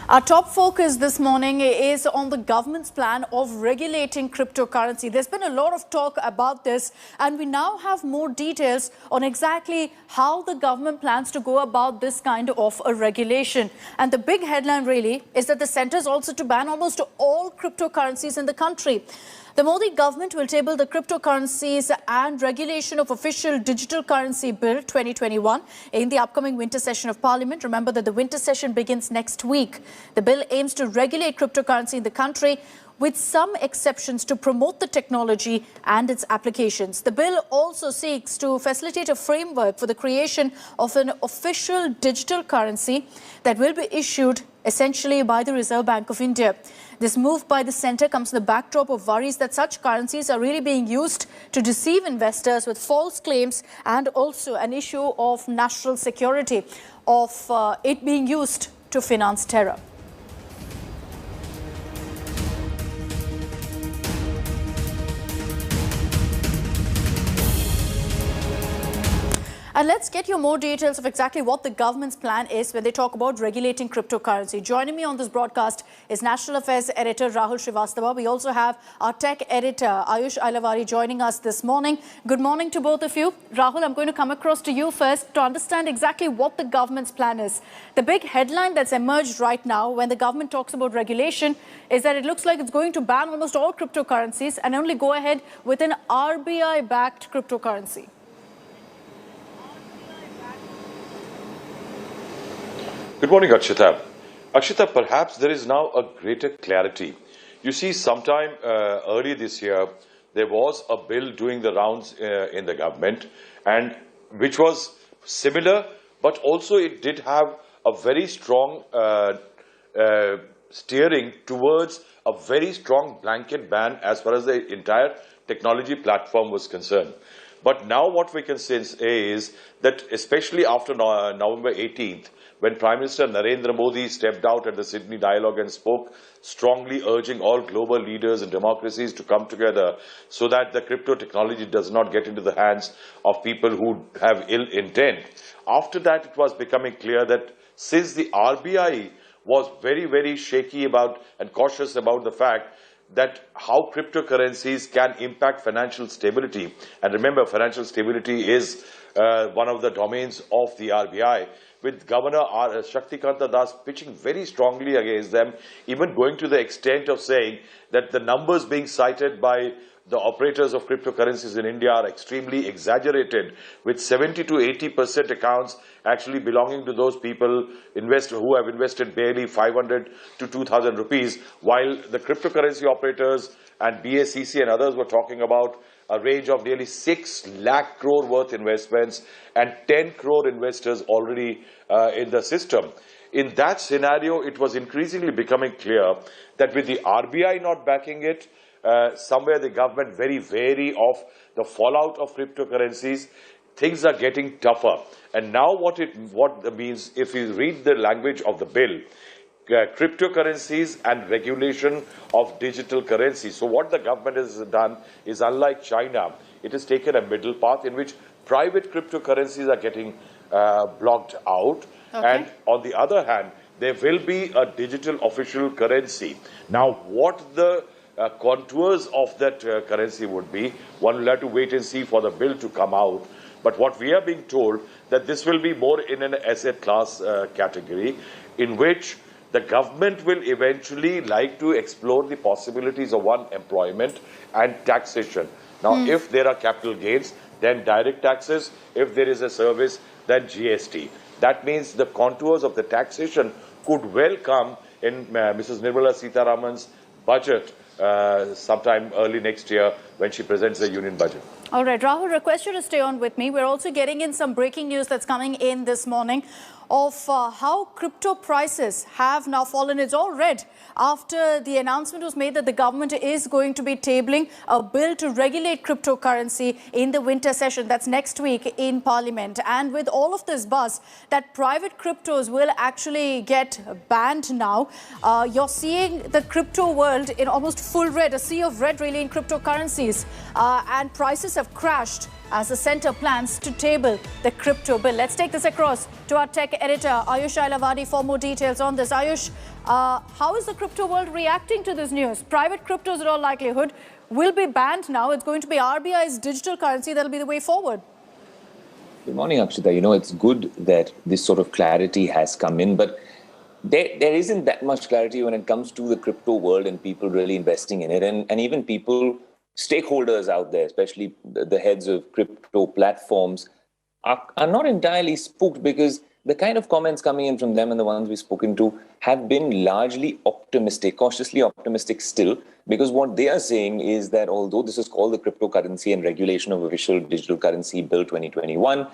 Our top focus this morning is on the government's plan of regulating cryptocurrency. There's been a lot of talk about this, and we now have more details on exactly how the government plans to go about this kind of a regulation. And the big headline really is that the centre is also to ban almost all cryptocurrencies in the country. The Modi government will table the Cryptocurrencies and Regulation of Official Digital Currency Bill 2021 in the upcoming winter session of Parliament. Remember that the winter session begins next week. The bill aims to regulate cryptocurrency in the country with some exceptions to promote the technology and its applications. The bill also seeks to facilitate a framework for the creation of an official digital currency that will be issued essentially by the Reserve Bank of India. This move by the centre comes in the backdrop of worries that such currencies are really being used to deceive investors with false claims, and also an issue of national security of it being used to finance terror. And let's get you more details of exactly what the government's plan is when they talk about regulating cryptocurrency. Joining me on this broadcast is National Affairs Editor Rahul Srivastava. We also have our Tech Editor Ayush Ailavari joining us this morning. Good morning to both of you. Rahul, I'm going to come across to you first to understand exactly what the government's plan is. The big headline that's emerged right now when the government talks about regulation is that it looks like it's going to ban almost all cryptocurrencies and only go ahead with an RBI-backed cryptocurrency. Good morning, Akshita. Akshita, perhaps there is now a greater clarity. You see, sometime early this year, there was a bill doing the rounds in the government, and which was similar, but also it did have a very strong steering towards a very strong blanket ban as far as the entire technology platform was concerned. But now what we can say is that especially after November 18th, when Prime Minister Narendra Modi stepped out at the Sydney Dialogue and spoke strongly urging all global leaders and democracies to come together so that the crypto technology does not get into the hands of people who have ill intent. After that, it was becoming clear that since the RBI was very, very shaky about and cautious about the fact that how cryptocurrencies can impact financial stability. And remember, financial stability is one of the domains of the RBI, with Governor Shaktikanta Das pitching very strongly against them, even going to the extent of saying that the numbers being cited by the operators of cryptocurrencies in India are extremely exaggerated, with 70 to 80% accounts actually belonging to those people who have invested barely 500 to 2,000 rupees, while the cryptocurrency operators and BACC and others were talking about a range of nearly 6 lakh crore worth investments and 10 crore investors already in the system. In that scenario, it was increasingly becoming clear that with the RBI not backing it, somewhere the government very wary of the fallout of cryptocurrencies, things are getting tougher. And now what means, if you read the language of the bill, cryptocurrencies and regulation of digital currency. So what the government has done is, unlike China, it has taken a middle path in which private cryptocurrencies are getting blocked out. Okay. And on the other hand, there will be a digital official currency. Now, what the contours of that currency would be, one will have to wait and see for the bill to come out. But what we are being told, that this will be more in an asset class category, in which the government will eventually like to explore the possibilities of employment and taxation. Now, if there are capital gains, then direct taxes. If there is a service, then GST. That means the contours of the taxation could well come in Mrs. Nirmala Sitharaman's budget sometime early next year when she presents the union budget. All right, Rahul, request you to stay on with me. We're also getting in some breaking news that's coming in this morning of how crypto prices have now fallen. It's all red after the announcement was made that the government is going to be tabling a bill to regulate cryptocurrency in the winter session. That's next week in Parliament. And with all of this buzz that private cryptos will actually get banned now, you're seeing the crypto world in almost full red, a sea of red really in cryptocurrency. cryptocurrencies and prices have crashed as the centre plans to table the crypto bill. Let's take this across to our tech editor, Ayush Ailavadi, for more details on this. Ayush, how is the crypto world reacting to this news? Private cryptos, in all likelihood, will be banned now. It's going to be RBI's digital currency that will be the way forward. Good morning, Akshita. You know, it's good that this sort of clarity has come in, but there isn't that much clarity when it comes to the crypto world and people really investing in it. And even people, stakeholders out there, especially the heads of crypto platforms, are not entirely spooked, because the kind of comments coming in from them and the ones we've spoken to have been largely optimistic, cautiously optimistic still, because what they are saying is that although this is called the Cryptocurrency and Regulation of Official Digital Currency Bill 2021,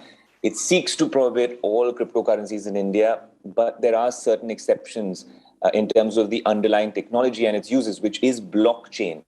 it seeks to prohibit all cryptocurrencies in India, but there are certain exceptions in terms of the underlying technology and its uses, which is blockchain.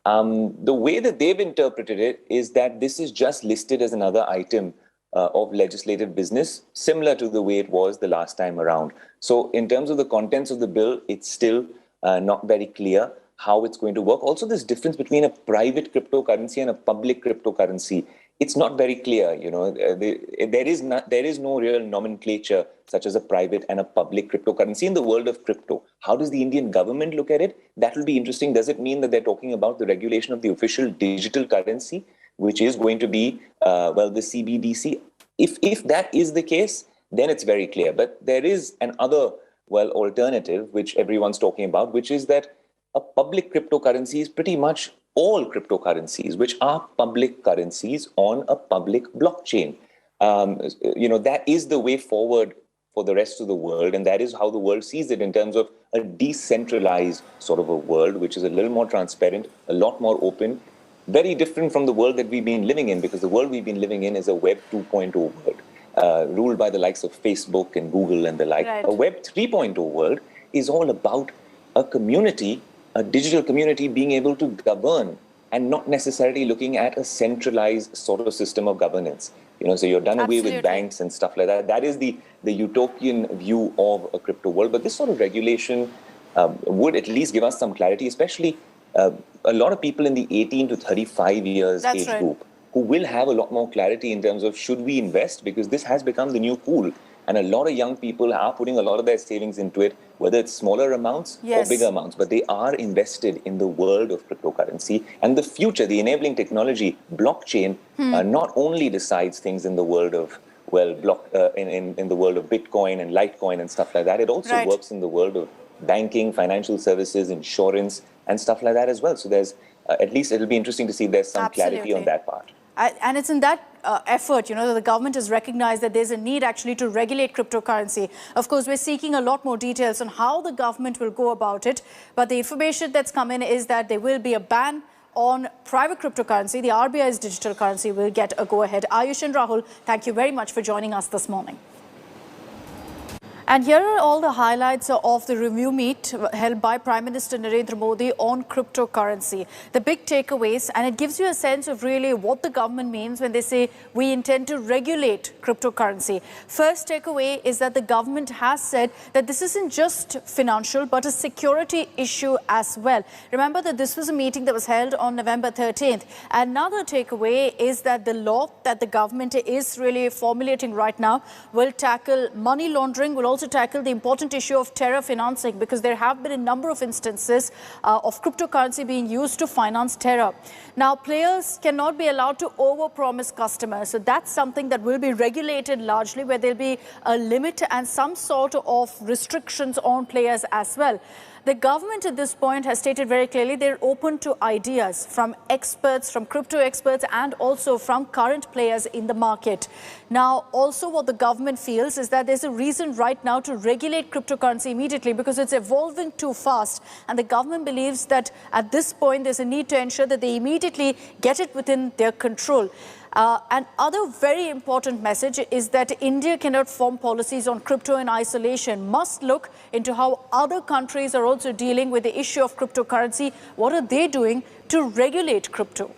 The way that they've interpreted it is that this is just listed as another item of legislative business, similar to the way it was the last time around. So in terms of the contents of the bill, it's still not very clear how it's going to work. Also, this difference between a private cryptocurrency and a public cryptocurrency, it's not very clear. You know, there is no real nomenclature such as a private and a public cryptocurrency in the world of crypto. How does the Indian government look at it? That will be interesting. Does it mean that they're talking about the regulation of the official digital currency, which is going to be, the CBDC? If that is the case, then it's very clear. But there is another, alternative, which everyone's talking about, which is that a public cryptocurrency is pretty much all cryptocurrencies, which are public currencies on a public blockchain. That is the way forward for the rest of the world. And that is how the world sees it in terms of a decentralized sort of a world, which is a little more transparent, a lot more open, very different from the world that we've been living in, because the world we've been living in is a Web 2.0 world, ruled by the likes of Facebook and Google and the like. Right. A Web 3.0 world is all about a community, a digital community, being able to govern and not necessarily looking at a centralized sort of system of governance. So you're done away with banks and stuff like that. That is the utopian view of a crypto world. But this sort of regulation would at least give us some clarity, especially a lot of people in the 18 to 35 years age group who will have a lot more clarity in terms of should we invest, because this has become the new cool. And a lot of young people are putting a lot of their savings into it, whether it's smaller amounts or bigger amounts, but they are invested in the world of cryptocurrency. And the future, the enabling technology, blockchain, not only decides things in the world of, in the world of Bitcoin and Litecoin and stuff like that, it also works in the world of banking, financial services, insurance, and stuff like that as well. So there's, at least it'll be interesting to see if there's some clarity on that part. And it's in that effort, that the government has recognized that there's a need actually to regulate cryptocurrency. Of course, we're seeking a lot more details on how the government will go about it. But the information that's come in is that there will be a ban on private cryptocurrency. The RBI's digital currency will get a go-ahead. Ayush and Rahul, thank you very much for joining us this morning. And here are all the highlights of the review meet held by Prime Minister Narendra Modi on cryptocurrency. The big takeaways, and it gives you a sense of really what the government means when they say we intend to regulate cryptocurrency. First takeaway is that the government has said that this isn't just financial but a security issue as well. Remember that this was a meeting that was held on November 13th. Another takeaway is that the law that the government is really formulating right now will tackle money laundering, will also tackle the important issue of terror financing, because there have been a number of instances of cryptocurrency being used to finance terror. Now, players cannot be allowed to overpromise customers. So that's something that will be regulated largely, where there'll be a limit and some sort of restrictions on players as well. The government at this point has stated very clearly they're open to ideas from experts, from crypto experts, and also from current players in the market. Now, also what the government feels is that there's a reason right now to regulate cryptocurrency immediately, because it's evolving too fast. And the government believes that at this point, there's a need to ensure that they immediately get it within their control. Another very important message is that India cannot form policies on crypto in isolation, must look into how other countries are also dealing with the issue of cryptocurrency. What are they doing to regulate crypto?